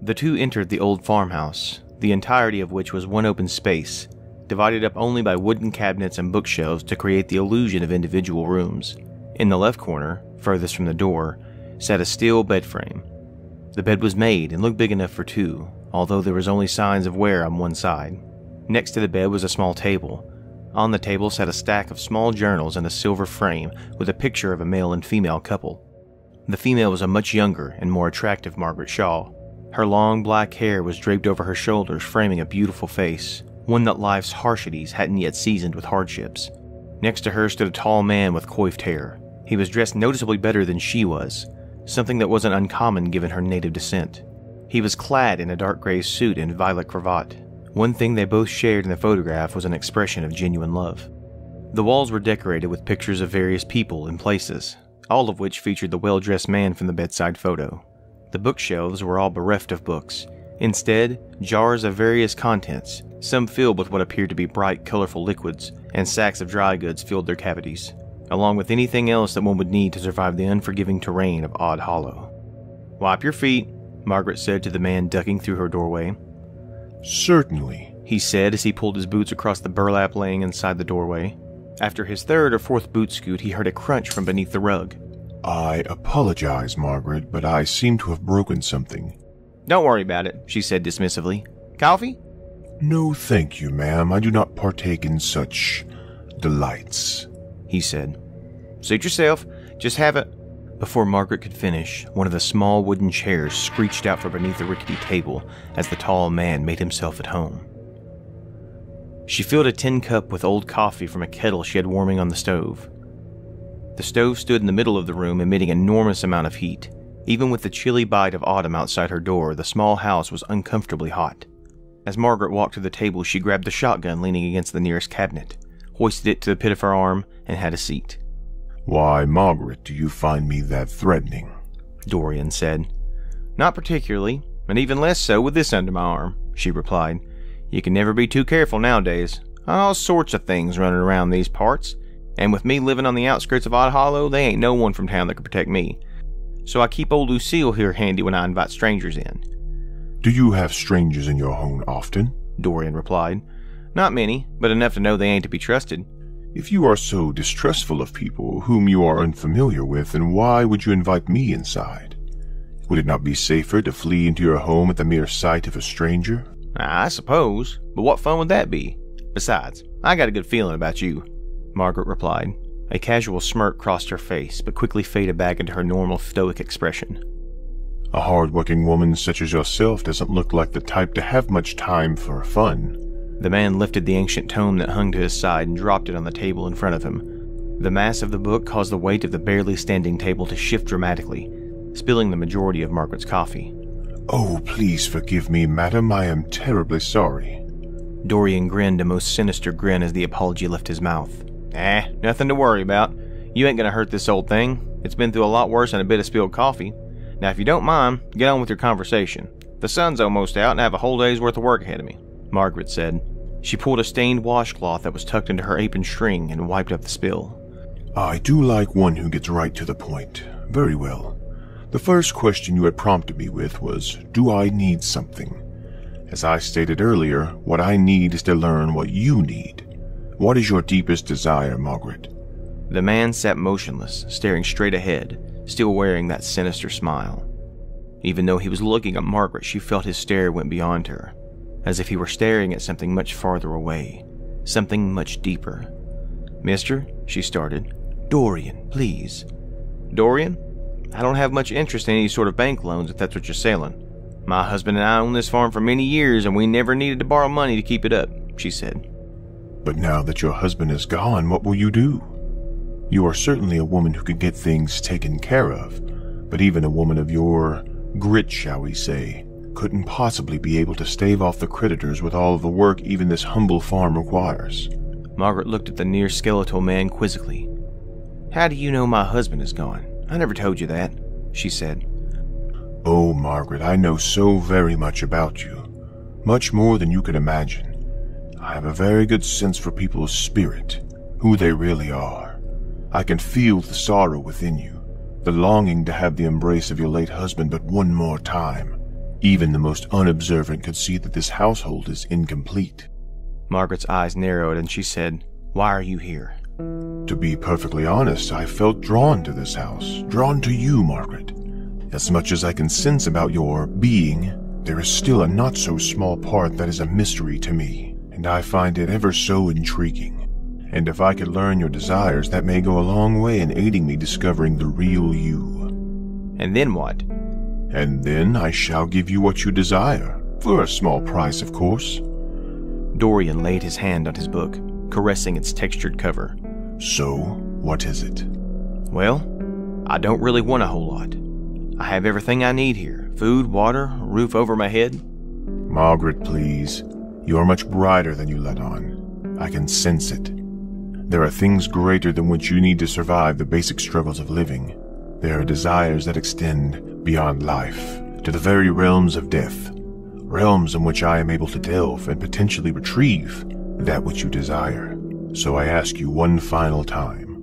The two entered the old farmhouse, the entirety of which was one open space, divided up only by wooden cabinets and bookshelves to create the illusion of individual rooms. In the left corner, furthest from the door, sat a steel bed frame. The bed was made and looked big enough for two, although there was only signs of wear on one side. Next to the bed was a small table. On the table sat a stack of small journals in a silver frame with a picture of a male and female couple. The female was a much younger and more attractive Margaret Shaw. Her long black hair was draped over her shoulders, framing a beautiful face, one that life's harshities hadn't yet seasoned with hardships. Next to her stood a tall man with coiffed hair. He was dressed noticeably better than she was, something that wasn't uncommon given her native descent. He was clad in a dark gray suit and violet cravat. One thing they both shared in the photograph was an expression of genuine love. The walls were decorated with pictures of various people and places, all of which featured the well-dressed man from the bedside photo. The bookshelves were all bereft of books. Instead, jars of various contents, some filled with what appeared to be bright, colorful liquids, and sacks of dry goods filled their cavities, along with anything else that one would need to survive the unforgiving terrain of Odd Hollow. "Wipe your feet," Margaret said to the man ducking through her doorway. "Certainly," he said as he pulled his boots across the burlap laying inside the doorway. After his third or fourth boot scoot, he heard a crunch from beneath the rug. "I apologize, Margaret, but I seem to have broken something." "Don't worry about it," she said dismissively. "Coffee?" "No, thank you, ma'am. I do not partake in such delights," he said. "Suit yourself. Just have it." Before Margaret could finish, one of the small wooden chairs screeched out from beneath the rickety table as the tall man made himself at home. She filled a tin cup with old coffee from a kettle she had warming on the stove. The stove stood in the middle of the room, emitting an enormous amount of heat. Even with the chilly bite of autumn outside her door, the small house was uncomfortably hot. As Margaret walked to the table, she grabbed the shotgun leaning against the nearest cabinet, hoisted it to the pit of her arm, and had a seat. "Why, Margaret, do you find me that threatening?" Dorian said. "Not particularly, and even less so with this under my arm," she replied. "You can never be too careful nowadays. All sorts of things running around these parts, and with me living on the outskirts of Odd Hollow, they ain't no one from town that can protect me. So I keep old Lucille here handy when I invite strangers in." "Do you have strangers in your home often?" Dorian replied. "Not many, but enough to know they ain't to be trusted." "If you are so distrustful of people whom you are unfamiliar with, then why would you invite me inside? Would it not be safer to flee into your home at the mere sight of a stranger?" "I suppose, but what fun would that be? Besides, I got a good feeling about you," Margaret replied. A casual smirk crossed her face, but quickly faded back into her normal stoic expression. "A hard-working woman such as yourself doesn't look like the type to have much time for fun." The man lifted the ancient tome that hung to his side and dropped it on the table in front of him. The mass of the book caused the weight of the barely standing table to shift dramatically, spilling the majority of Margaret's coffee. "Oh, please forgive me, madam. I am terribly sorry." Dorian grinned a most sinister grin as the apology left his mouth. Nothing to worry about. You ain't gonna hurt this old thing. It's been through a lot worse than a bit of spilled coffee. Now, if you don't mind, get on with your conversation. The sun's almost out and I have a whole day's worth of work ahead of me," Margaret said. She pulled a stained washcloth that was tucked into her apron string and wiped up the spill. "I do like one who gets right to the point. Very well. The first question you had prompted me with was, do I need something? As I stated earlier, what I need is to learn what you need. What is your deepest desire, Margaret?" The man sat motionless, staring straight ahead, still wearing that sinister smile. Even though he was looking at Margaret, she felt his stare went beyond her, as if he were staring at something much farther away, something much deeper. "Mister," she started. "Dorian, please." "Dorian? I don't have much interest in any sort of bank loans if that's what you're selling. My husband and I own this farm for many years and we never needed to borrow money to keep it up," she said. "But now that your husband is gone, what will you do? You are certainly a woman who can get things taken care of, but even a woman of your grit, shall we say, couldn't possibly be able to stave off the creditors with all of the work even this humble farm requires." Margaret looked at the near skeletal man quizzically. "How do you know my husband is gone? I never told you that," she said. "Oh, Margaret, I know so very much about you. Much more than you can imagine. I have a very good sense for people's spirit, who they really are. I can feel the sorrow within you, the longing to have the embrace of your late husband but one more time. Even the most unobservant could see that this household is incomplete. Margaret's eyes narrowed and she said, "Why are you here?" To be perfectly honest, I felt drawn to this house, drawn to you, Margaret. As much as I can sense about your being, there is still a not-so-small part that is a mystery to me, and I find it ever so intriguing. And if I could learn your desires, that may go a long way in aiding me discovering the real you. And then what? And then I shall give you what you desire, for a small price, of course. Dorian laid his hand on his book, caressing its textured cover. So, what is it? Well, I don't really want a whole lot. I have everything I need here. Food, water, a roof over my head. Margaret, please. You are much brighter than you let on. I can sense it. There are things greater than which you need to survive the basic struggles of living. There are desires that extend beyond life, to the very realms of death. Realms in which I am able to delve and potentially retrieve that which you desire. So I ask you one final time,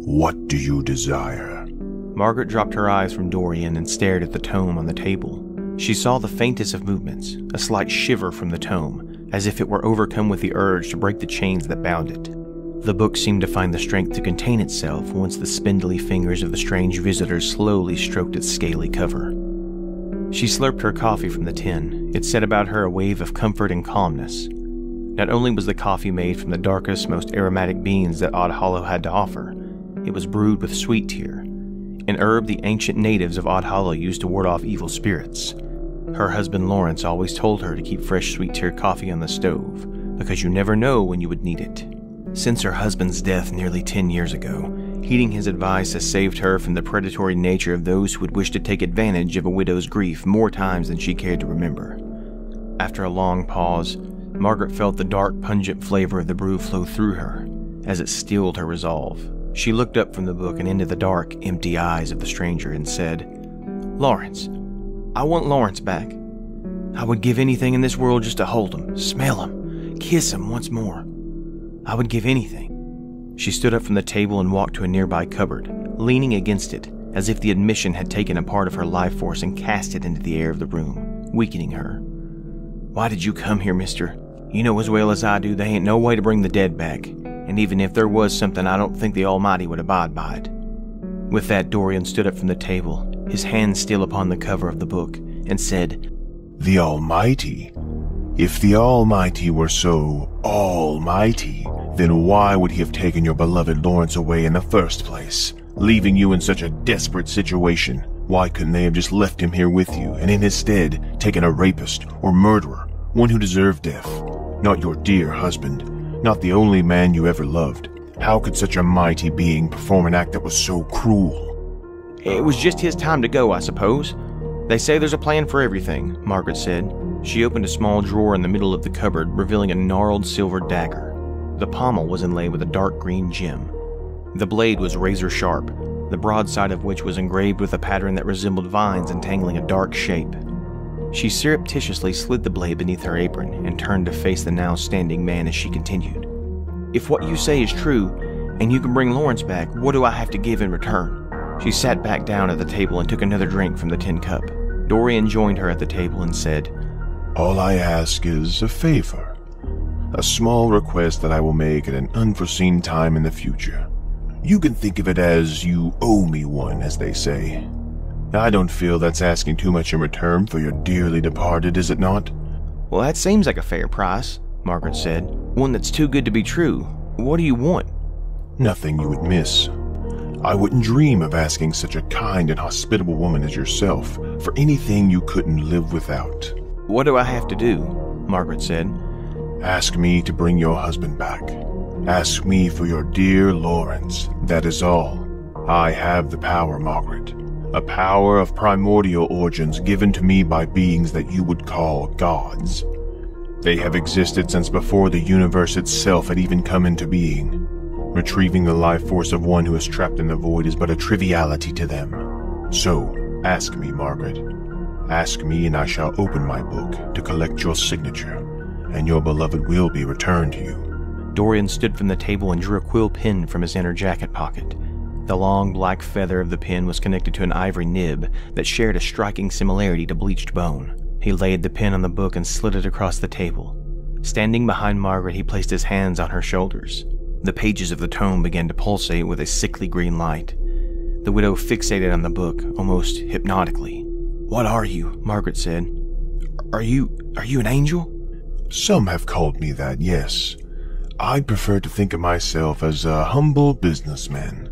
what do you desire? Margaret dropped her eyes from Dorian and stared at the tome on the table. She saw the faintest of movements, a slight shiver from the tome, as if it were overcome with the urge to break the chains that bound it. The book seemed to find the strength to contain itself once the spindly fingers of the strange visitor slowly stroked its scaly cover. She slurped her coffee from the tin. It set about her a wave of comfort and calmness. Not only was the coffee made from the darkest, most aromatic beans that Odd Hollow had to offer, it was brewed with sweet tear, an herb the ancient natives of Odd Hollow used to ward off evil spirits. Her husband Lawrence always told her to keep fresh sweet tear coffee on the stove, because you never know when you would need it. Since her husband's death nearly 10 years ago, heeding his advice has saved her from the predatory nature of those who would wish to take advantage of a widow's grief more times than she cared to remember. After a long pause, Margaret felt the dark, pungent flavor of the brew flow through her, as it stilled her resolve. She looked up from the book and into the dark, empty eyes of the stranger and said, "Lawrence, I want Lawrence back. I would give anything in this world just to hold him, smell him, kiss him once more. I would give anything." She stood up from the table and walked to a nearby cupboard, leaning against it, as if the admission had taken a part of her life force and cast it into the air of the room, weakening her. "Why did you come here, mister? You know as well as I do there ain't no way to bring the dead back, and even if there was something, I don't think the Almighty would abide by it." With that, Dorian stood up from the table, his hand still upon the cover of the book, and said, "The Almighty? If the Almighty were so almighty, then why would he have taken your beloved Lawrence away in the first place, leaving you in such a desperate situation? Why couldn't they have just left him here with you, and in his stead taken a rapist or murderer, one who deserved death? Not your dear husband, not the only man you ever loved. How could such a mighty being perform an act that was so cruel?" "It was just his time to go, I suppose. They say there's a plan for everything," Margaret said. She opened a small drawer in the middle of the cupboard, revealing a gnarled silver dagger. The pommel was inlaid with a dark green gem. The blade was razor sharp, the broad side of which was engraved with a pattern that resembled vines entangling a dark shape. She surreptitiously slid the blade beneath her apron and turned to face the now standing man as she continued. "If what you say is true, and you can bring Lawrence back, what do I have to give in return?" She sat back down at the table and took another drink from the tin cup. Dorian joined her at the table and said, "All I ask is a favor. A small request that I will make at an unforeseen time in the future. You can think of it as you owe me one, as they say. I don't feel that's asking too much in return for your dearly departed, is it not?" "Well, that seems like a fair price," Margaret said. "One that's too good to be true. What do you want?" "Nothing you would miss. I wouldn't dream of asking such a kind and hospitable woman as yourself for anything you couldn't live without." "What do I have to do?" Margaret said. "Ask me to bring your husband back. Ask me for your dear Lawrence. That is all. I have the power, Margaret. A power of primordial origins given to me by beings that you would call gods. They have existed since before the universe itself had even come into being. Retrieving the life force of one who is trapped in the void is but a triviality to them. So, ask me, Margaret. Ask me and I shall open my book to collect your signature, and your beloved will be returned to you." Dorian stood from the table and drew a quill pen from his inner jacket pocket. The long black feather of the pen was connected to an ivory nib that shared a striking similarity to bleached bone. He laid the pen on the book and slid it across the table. Standing behind Margaret, he placed his hands on her shoulders. The pages of the tome began to pulsate with a sickly green light. The widow fixated on the book, almost hypnotically. "What are you?" Margaret said. Are you an angel?" Some have called me that, yes. I'd prefer to think of myself as a humble businessman.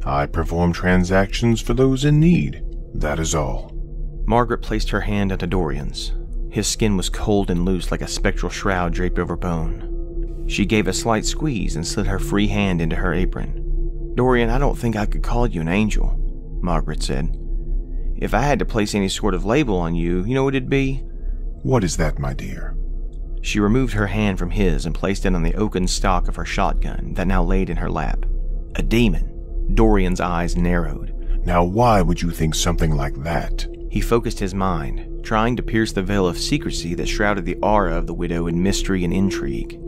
I perform transactions for those in need. That is all. Margaret placed her hand onto Dorian's. His skin was cold and loose like a spectral shroud draped over bone. She gave a slight squeeze and slid her free hand into her apron. "Dorian, I don't think I could call you an angel," Margaret said. "If I had to place any sort of label on you, you know what it'd be?" What is that, my dear? She removed her hand from his and placed it on the oaken stock of her shotgun that now laid in her lap. "A demon." Dorian's eyes narrowed. Now why would you think something like that? He focused his mind, trying to pierce the veil of secrecy that shrouded the aura of the widow in mystery and intrigue.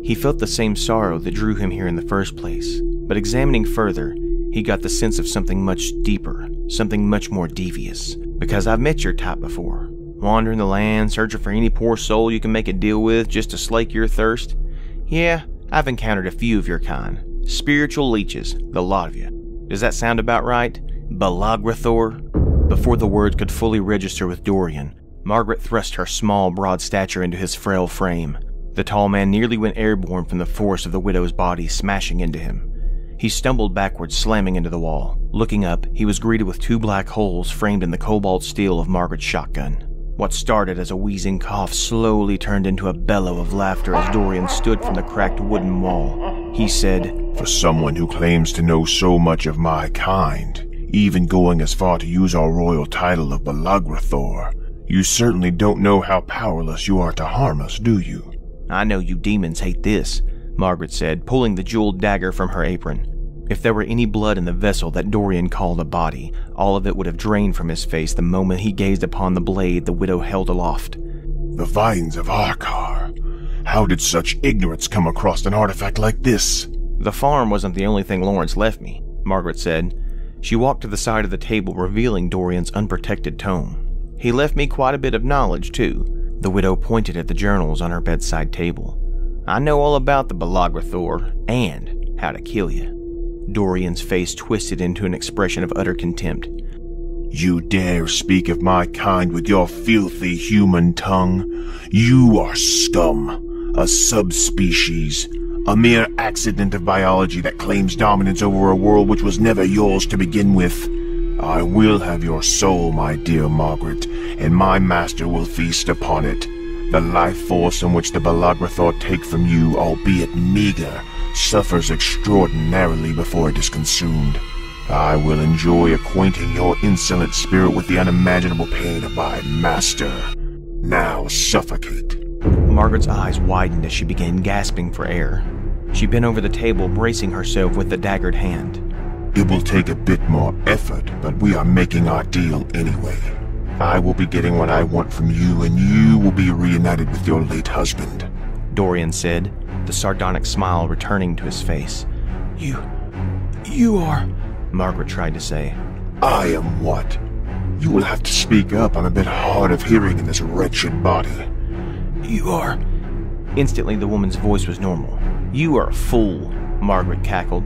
He felt the same sorrow that drew him here in the first place, but examining further, he got the sense of something much deeper, something much more devious. "Because I've met your type before. Wandering the land, searching for any poor soul you can make a deal with just to slake your thirst. Yeah, I've encountered a few of your kind. Spiritual leeches, the lot of you. Does that sound about right? Balagrathor?" Before the words could fully register with Dorian, Margaret thrust her small, broad stature into his frail frame. The tall man nearly went airborne from the force of the widow's body smashing into him. He stumbled backwards, slamming into the wall. Looking up, he was greeted with 2 black holes framed in the cobalt steel of Margaret's shotgun. What started as a wheezing cough slowly turned into a bellow of laughter as Dorian stood from the cracked wooden wall. He said, "For someone who claims to know so much of my kind, even going as far to use our royal title of Balagrathor, you certainly don't know how powerless you are to harm us, do you?" "I know you demons hate this," Margaret said, pulling the jeweled dagger from her apron. If there were any blood in the vessel that Dorian called a body, all of it would have drained from his face the moment he gazed upon the blade the widow held aloft. "The vines of Arkar. How did such ignorance come across an artifact like this?" "The farm wasn't the only thing Lawrence left me," Margaret said. She walked to the side of the table, revealing Dorian's unprotected tome. "He left me quite a bit of knowledge, too." The widow pointed at the journals on her bedside table. "I know all about the Balagrathor and how to kill you." Dorian's face twisted into an expression of utter contempt. "You dare speak of my kind with your filthy human tongue? You are scum, a subspecies, a mere accident of biology that claims dominance over a world which was never yours to begin with. I will have your soul, my dear Margaret, and my master will feast upon it. The life force in which the Balagrathor take from you, albeit meager, suffers extraordinarily before it is consumed. I will enjoy acquainting your insolent spirit with the unimaginable pain of my master. Now suffocate." Margaret's eyes widened as she began gasping for air. She bent over the table, bracing herself with the daggered hand. "It will take a bit more effort, but we are making our deal anyway. I will be getting what I want from you, and you will be reunited with your late husband," Dorian said, the sardonic smile returning to his face. You are... Margaret tried to say. "I am what? You will have to speak up. I'm a bit hard of hearing in this wretched body." "You are..." Instantly the woman's voice was normal. "You are a fool," Margaret cackled.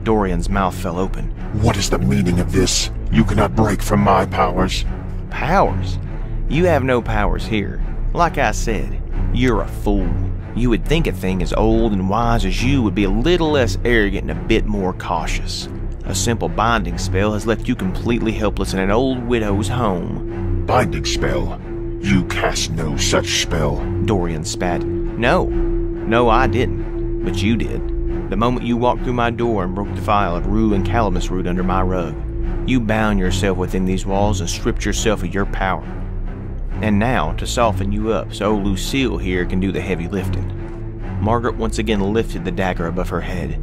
Dorian's mouth fell open. "What is the meaning of this? You cannot break from my powers." "Powers? You have no powers here. Like I said, you're a fool. You would think a thing as old and wise as you would be a little less arrogant and a bit more cautious. A simple binding spell has left you completely helpless in an old widow's home." "Binding spell? You cast no such spell." Dorian spat. No, I didn't. But you did. The moment you walked through my door and broke the vial of rue and calamus root under my rug, you bound yourself within these walls and stripped yourself of your power. And now, to soften you up so Lucille here can do the heavy lifting." Margaret once again lifted the dagger above her head.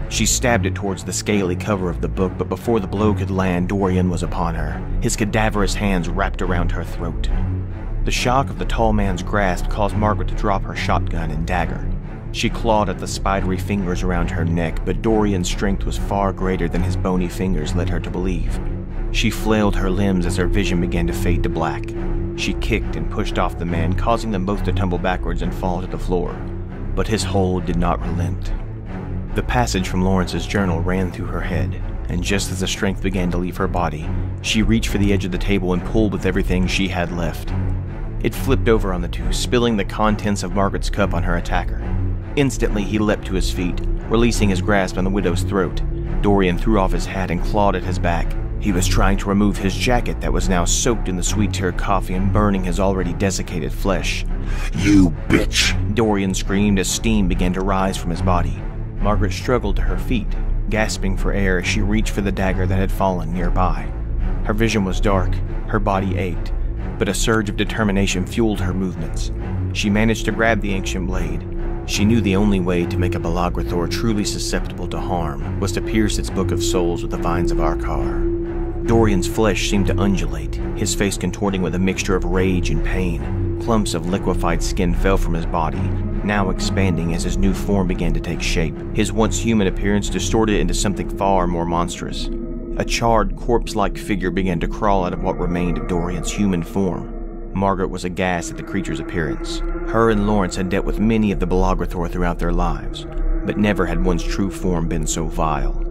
She stabbed it towards the scaly cover of the book, but before the blow could land, Dorian was upon her, his cadaverous hands wrapped around her throat. The shock of the tall man's grasp caused Margaret to drop her shotgun and dagger. She clawed at the spidery fingers around her neck, but Dorian's strength was far greater than his bony fingers led her to believe. She flailed her limbs as her vision began to fade to black. She kicked and pushed off the man, causing them both to tumble backwards and fall to the floor. But his hold did not relent. The passage from Lawrence's journal ran through her head, and just as the strength began to leave her body, she reached for the edge of the table and pulled with everything she had left. It flipped over on the two, spilling the contents of Margaret's cup on her attacker. Instantly, he leapt to his feet, releasing his grasp on the widow's throat. Dorian threw off his hat and clawed at his back. He was trying to remove his jacket that was now soaked in the sweet-tear coffee and burning his already desiccated flesh. "You bitch!" Dorian screamed as steam began to rise from his body. Margaret struggled to her feet, gasping for air as she reached for the dagger that had fallen nearby. Her vision was dark, her body ached, but a surge of determination fueled her movements. She managed to grab the ancient blade. She knew the only way to make a Balagrathor truly susceptible to harm was to pierce its book of souls with the vines of Arkar. Dorian's flesh seemed to undulate, his face contorting with a mixture of rage and pain. Clumps of liquefied skin fell from his body, now expanding as his new form began to take shape. His once human appearance distorted into something far more monstrous. A charred, corpse-like figure began to crawl out of what remained of Dorian's human form. Margaret was aghast at the creature's appearance. Her and Lawrence had dealt with many of the Balagrathor throughout their lives, but never had one's true form been so vile.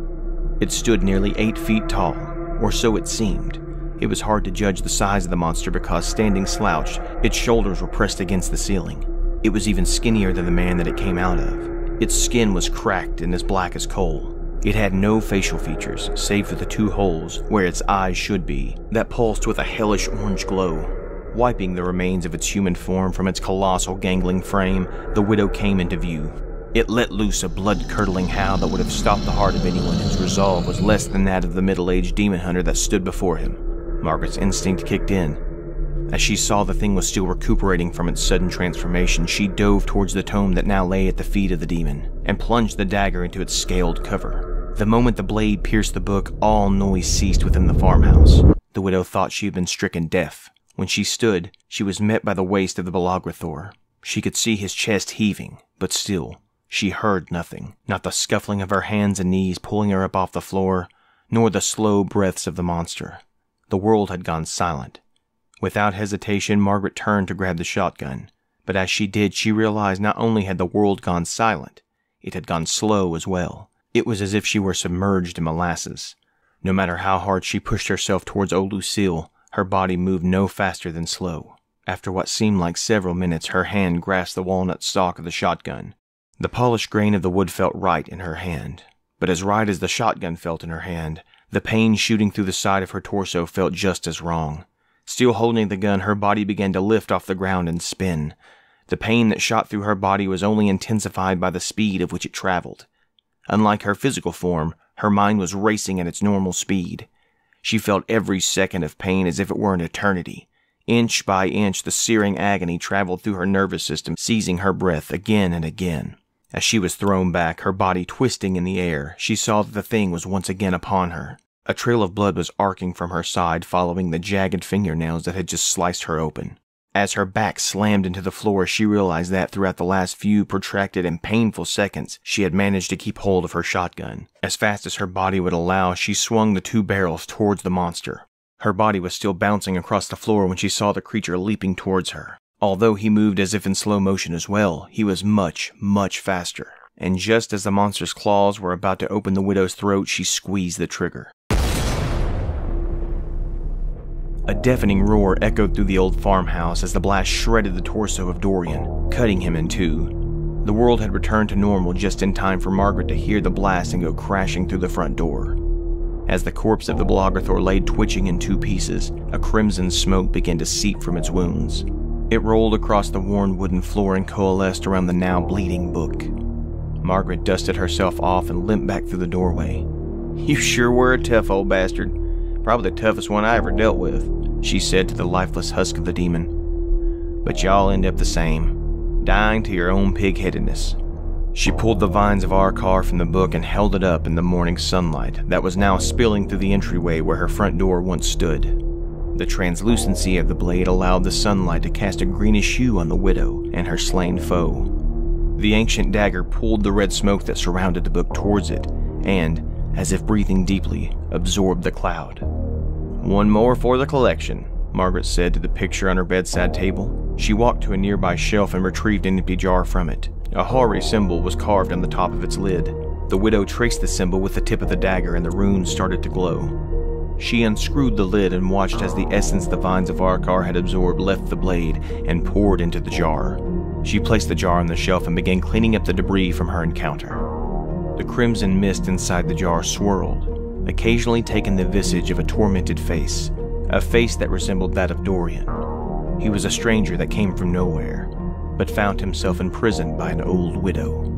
It stood nearly 8 feet tall, or so it seemed. It was hard to judge the size of the monster because, standing slouched, its shoulders were pressed against the ceiling. It was even skinnier than the man that it came out of. Its skin was cracked and as black as coal. It had no facial features, save for the 2 holes, where its eyes should be, that pulsed with a hellish orange glow. Wiping the remains of its human form from its colossal gangling frame, the widow came into view. It let loose a blood-curdling howl that would have stopped the heart of anyone whose resolve was less than that of the middle-aged demon hunter that stood before him. Margaret's instinct kicked in. As she saw the thing was still recuperating from its sudden transformation, she dove towards the tome that now lay at the feet of the demon, and plunged the dagger into its scaled cover. The moment the blade pierced the book, all noise ceased within the farmhouse. The widow thought she had been stricken deaf. When she stood, she was met by the waist of the Balagrathor. She could see his chest heaving, but still, she heard nothing. Not the scuffling of her hands and knees pulling her up off the floor, nor the slow breaths of the monster. The world had gone silent. Without hesitation, Margaret turned to grab the shotgun, but as she did, she realized not only had the world gone silent, it had gone slow as well. It was as if she were submerged in molasses. No matter how hard she pushed herself towards old Lucille, her body moved no faster than slow. After what seemed like several minutes, her hand grasped the walnut stock of the shotgun. The polished grain of the wood felt right in her hand, but as right as the shotgun felt in her hand, the pain shooting through the side of her torso felt just as wrong. Still holding the gun, her body began to lift off the ground and spin. The pain that shot through her body was only intensified by the speed of which it traveled. Unlike her physical form, her mind was racing at its normal speed. She felt every second of pain as if it were an eternity. Inch by inch, the searing agony traveled through her nervous system, seizing her breath again and again. As she was thrown back, her body twisting in the air, she saw that the thing was once again upon her. A trail of blood was arcing from her side, following the jagged fingernails that had just sliced her open. As her back slammed into the floor, she realized that throughout the last few protracted and painful seconds, she had managed to keep hold of her shotgun. As fast as her body would allow, she swung the 2 barrels towards the monster. Her body was still bouncing across the floor when she saw the creature leaping towards her. Although he moved as if in slow motion as well, he was much, much faster. And just as the monster's claws were about to open the widow's throat, she squeezed the trigger. A deafening roar echoed through the old farmhouse as the blast shredded the torso of Dorian, cutting him in 2. The world had returned to normal just in time for Margaret to hear the blast and go crashing through the front door. As the corpse of the Balagrathor lay twitching in 2 pieces, a crimson smoke began to seep from its wounds. It rolled across the worn wooden floor and coalesced around the now bleeding book. Margaret dusted herself off and limped back through the doorway. "You sure were a tough old bastard. Probably the toughest one I ever dealt with," she said to the lifeless husk of the demon. "But y'all end up the same, dying to your own pig-headedness." She pulled the vines of Arkar from the book and held it up in the morning sunlight that was now spilling through the entryway where her front door once stood. The translucency of the blade allowed the sunlight to cast a greenish hue on the widow and her slain foe. The ancient dagger pulled the red smoke that surrounded the book towards it, and, as if breathing deeply, absorbed the cloud. "One more for the collection," Margaret said to the picture on her bedside table. She walked to a nearby shelf and retrieved an empty jar from it. A hoary symbol was carved on the top of its lid. The widow traced the symbol with the tip of the dagger and the runes started to glow. She unscrewed the lid and watched as the essence the vines of Arkar had absorbed left the blade and poured into the jar. She placed the jar on the shelf and began cleaning up the debris from her encounter. The crimson mist inside the jar swirled, occasionally taking the visage of a tormented face, a face that resembled that of Dorian. He was a stranger that came from nowhere, but found himself imprisoned by an old widow.